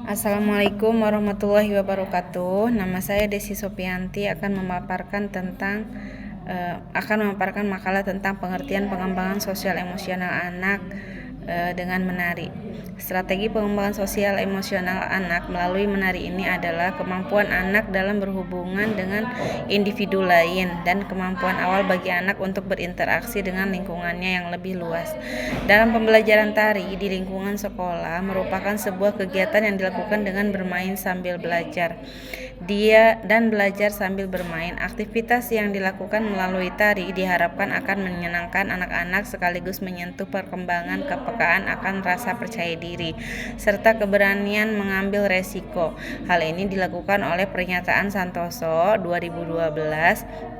Assalamualaikum warahmatullahi wabarakatuh. Nama saya Desi Sopianti akan memaparkan makalah tentang pengertian pengembangan sosial emosional anak dengan menari. Strategi pengembangan sosial emosional anak melalui menari ini adalah kemampuan anak dalam berhubungan dengan individu lain dan kemampuan awal bagi anak untuk berinteraksi dengan lingkungannya yang lebih luas. Dalam pembelajaran tari di lingkungan sekolah merupakan sebuah kegiatan yang dilakukan dengan bermain sambil belajar. Belajar sambil bermain. Aktivitas yang dilakukan melalui tari diharapkan akan menyenangkan anak-anak sekaligus menyentuh perkembangan kepekaan akan rasa percaya diri serta keberanian mengambil resiko. Hal ini dilakukan oleh pernyataan Santoso 2012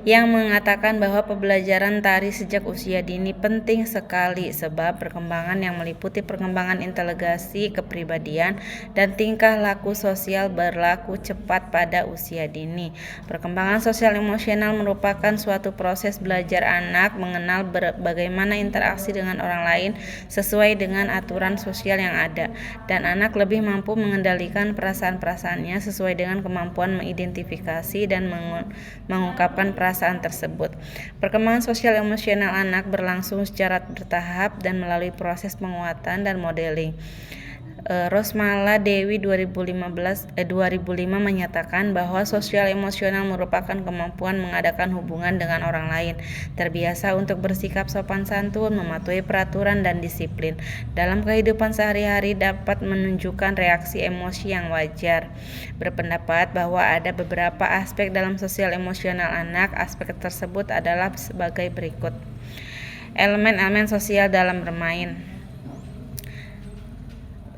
yang mengatakan bahwa pembelajaran tari sejak usia dini penting sekali sebab perkembangan yang meliputi perkembangan inteligensi, kepribadian, dan tingkah laku sosial berlaku cepat pada usia dini. Perkembangan sosial emosional merupakan suatu proses belajar anak mengenal bagaimana interaksi dengan orang lain sesuai dengan aturan sosial yang ada, dan anak lebih mampu mengendalikan perasaan-perasaannya sesuai dengan kemampuan mengidentifikasi dan mengungkapkan perasaan tersebut. Perkembangan sosial emosional anak berlangsung secara bertahap dan melalui proses penguatan dan modeling. Rosmala Dewi 2005 menyatakan bahwa sosial emosional merupakan kemampuan mengadakan hubungan dengan orang lain, terbiasa untuk bersikap sopan santun, mematuhi peraturan dan disiplin dalam kehidupan sehari-hari, dapat menunjukkan reaksi emosi yang wajar. Berpendapat bahwa ada beberapa aspek dalam sosial emosional anak. Aspek tersebut adalah sebagai berikut. Elemen-elemen sosial dalam bermain.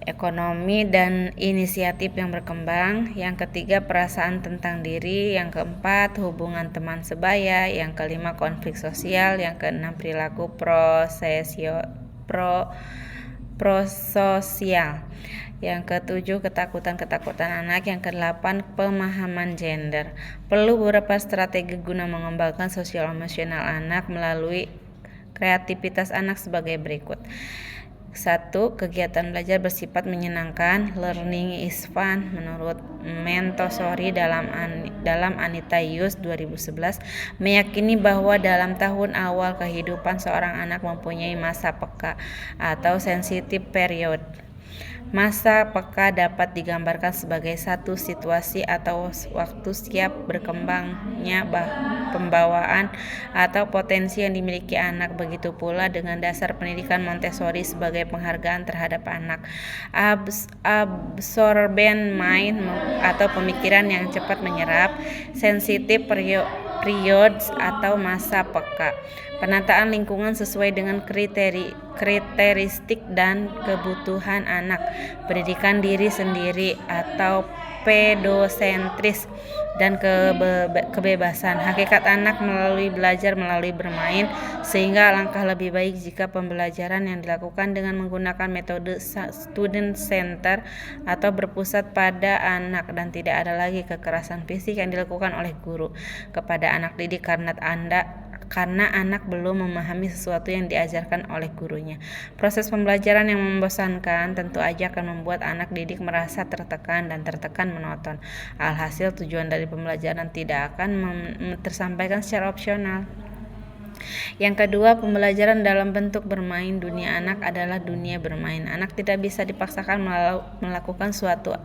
Ekonomi dan inisiatif yang berkembang. Yang ketiga, perasaan tentang diri. Yang keempat, hubungan teman sebaya. Yang kelima, konflik sosial. Yang keenam, perilaku prososial. Yang ketujuh, ketakutan anak. Yang kedelapan, pemahaman gender. Perlu beberapa strategi guna mengembangkan sosial emosional anak melalui kreativitas anak sebagai berikut. 1. Kegiatan belajar bersifat menyenangkan. Learning is fun menurut Montessori dalam Anita Yus 2011 meyakini bahwa dalam tahun awal kehidupan seorang anak mempunyai masa peka atau sensitive period. Masa peka dapat digambarkan sebagai satu situasi atau waktu siap berkembangnya pembawaan atau potensi yang dimiliki anak. Begitu pula dengan dasar pendidikan Montessori sebagai penghargaan terhadap anak. Absorbent mind atau pemikiran yang cepat menyerap. Sensitive periods atau masa peka. Penataan lingkungan sesuai dengan kriteristik dan kebutuhan anak. Pendidikan diri sendiri atau pedosentris dan kebebasan. Hakikat anak melalui belajar melalui bermain, sehingga alangkah lebih baik jika pembelajaran yang dilakukan dengan menggunakan metode student center atau berpusat pada anak dan tidak ada lagi kekerasan fisik yang dilakukan oleh guru kepada anak didik karena anak belum memahami sesuatu yang diajarkan oleh gurunya. Proses pembelajaran yang membosankan tentu aja akan membuat anak didik merasa tertekan monoton. Alhasil tujuan dari pembelajaran tidak akan tersampaikan secara opsional. Yang kedua, pembelajaran dalam bentuk bermain. Dunia anak adalah dunia bermain. Anak tidak bisa dipaksakan melakukan suatu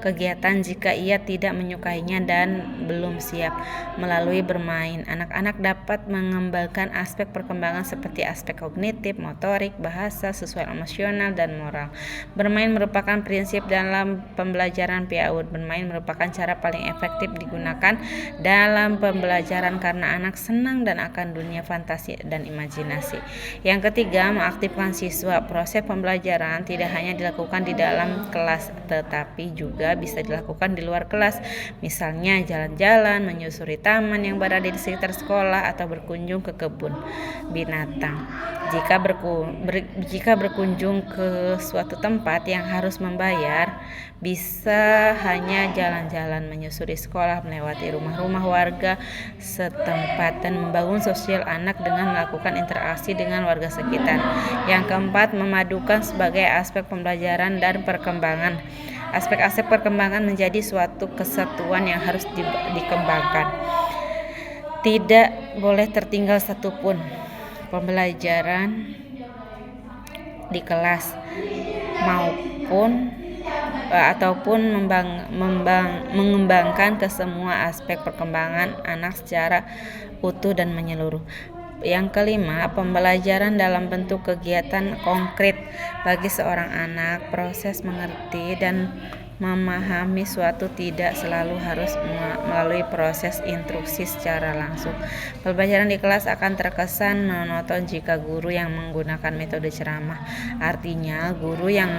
kegiatan jika ia tidak menyukainya dan belum siap. Melalui bermain, anak-anak dapat mengembangkan aspek perkembangan seperti aspek kognitif, motorik, bahasa, sosial, emosional, dan moral. Bermain merupakan prinsip dalam pembelajaran PAUD. Bermain merupakan cara paling efektif digunakan dalam pembelajaran karena anak senang dan akan dunia fantasi dan imajinasi. Yang ketiga, mengaktifkan siswa. Proses pembelajaran tidak hanya dilakukan di dalam kelas tetapi juga bisa dilakukan di luar kelas. Misalnya jalan-jalan, menyusuri taman yang berada di sekitar sekolah atau berkunjung ke kebun binatang. Jika berkunjung ke suatu tempat yang harus membayar, bisa hanya jalan-jalan, menyusuri sekolah, melewati rumah-rumah warga setempat dan membangun sosial anak anak dengan melakukan interaksi dengan warga sekitar. Yang keempat, memadukan sebagai aspek pembelajaran dan perkembangan. Aspek-aspek perkembangan menjadi suatu kesatuan yang harus dikembangkan. Tidak boleh tertinggal satupun pembelajaran di kelas ataupun mengembangkan ke semua aspek perkembangan anak secara utuh dan menyeluruh. Yang kelima, pembelajaran dalam bentuk kegiatan konkret bagi seorang anak. Proses mengerti dan memahami suatu tidak selalu harus melalui proses instruksi secara langsung. Pembelajaran di kelas akan terkesan monoton jika guru yang menggunakan metode ceramah. Artinya, guru yang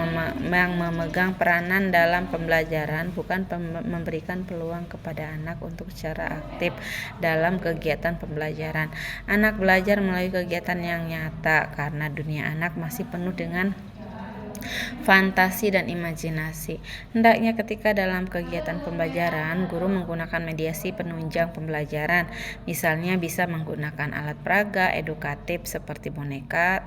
memegang peranan dalam pembelajaran bukan memberikan peluang kepada anak untuk secara aktif dalam kegiatan pembelajaran. Anak belajar melalui kegiatan yang nyata karena dunia anak masih penuh dengan fantasi dan imajinasi. Hendaknya ketika dalam kegiatan pembelajaran, guru menggunakan mediasi penunjang pembelajaran. Misalnya bisa menggunakan alat peraga edukatif seperti boneka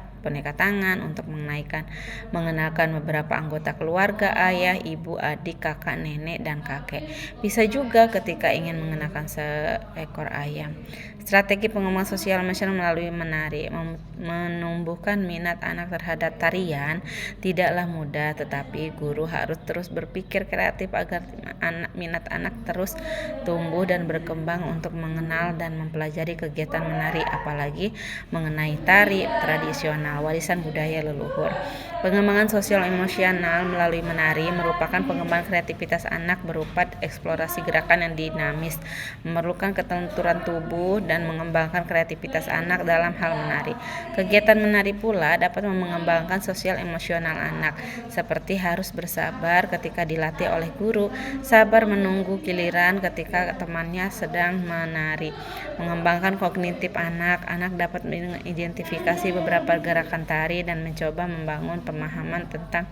tangan untuk mengenalkan beberapa anggota keluarga, ayah, ibu, adik, kakak, nenek, dan kakek. Bisa juga ketika ingin mengenalkan seekor ayam. Strategi pengembangan sosial emosional melalui menari. Menumbuhkan minat anak terhadap tarian tidaklah mudah, tetapi guru harus terus berpikir kreatif agar minat anak terus tumbuh dan berkembang untuk mengenal dan mempelajari kegiatan menari, apalagi mengenai tari tradisional warisan budaya leluhur. Pengembangan sosial emosional melalui menari merupakan pengembangan kreativitas anak berupa eksplorasi gerakan yang dinamis, memerlukan kelenturan tubuh dan mengembangkan kreativitas anak dalam hal menari. Kegiatan menari pula dapat mengembangkan sosial emosional anak, seperti harus bersabar ketika dilatih oleh guru, sabar menunggu giliran ketika temannya sedang menari. Mengembangkan kognitif anak dapat mengidentifikasi beberapa gerakan tari dan mencoba membangun pemahaman tentang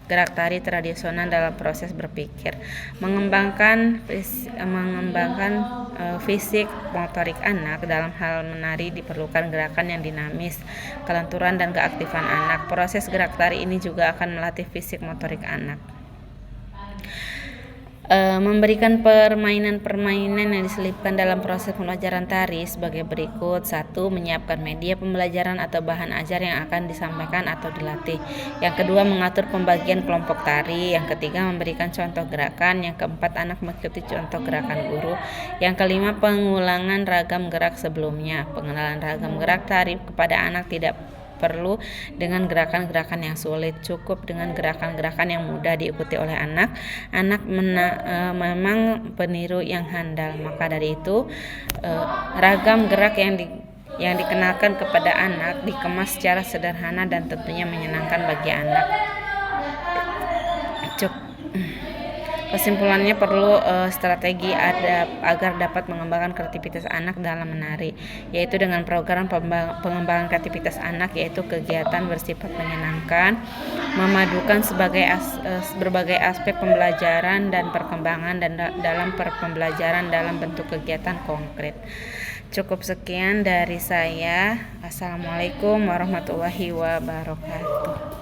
gerak tari tradisional dalam proses berpikir. Mengembangkan fisik motorik anak dalam hal menari diperlukan gerakan yang dinamis, kelenturan dan keaktifan anak. Proses gerak tari ini juga akan melatih fisik motorik anak. Memberikan permainan-permainan yang diselipkan dalam proses pembelajaran tari sebagai berikut. 1. Menyiapkan media pembelajaran atau bahan ajar yang akan disampaikan atau dilatih. Yang kedua, mengatur pembagian kelompok tari. Yang ketiga, memberikan contoh gerakan. Yang keempat, anak mengikuti contoh gerakan guru. Yang kelima, pengulangan ragam gerak sebelumnya. Pengenalan ragam gerak tari kepada anak tidak perlu dengan gerakan-gerakan yang sulit, cukup dengan gerakan-gerakan yang mudah diikuti oleh anak. Memang peniru yang handal. Maka dari itu ragam gerak yang dikenalkan kepada anak dikemas secara sederhana dan tentunya menyenangkan bagi anak. Kesimpulannya, perlu strategi agar dapat mengembangkan kreativitas anak dalam menari, yaitu dengan program pengembangan kreativitas anak, yaitu kegiatan bersifat menyenangkan, memadukan berbagai aspek pembelajaran dan perkembangan dan dalam pembelajaran dalam bentuk kegiatan konkret. Cukup sekian dari saya. Assalamualaikum warahmatullahi wabarakatuh.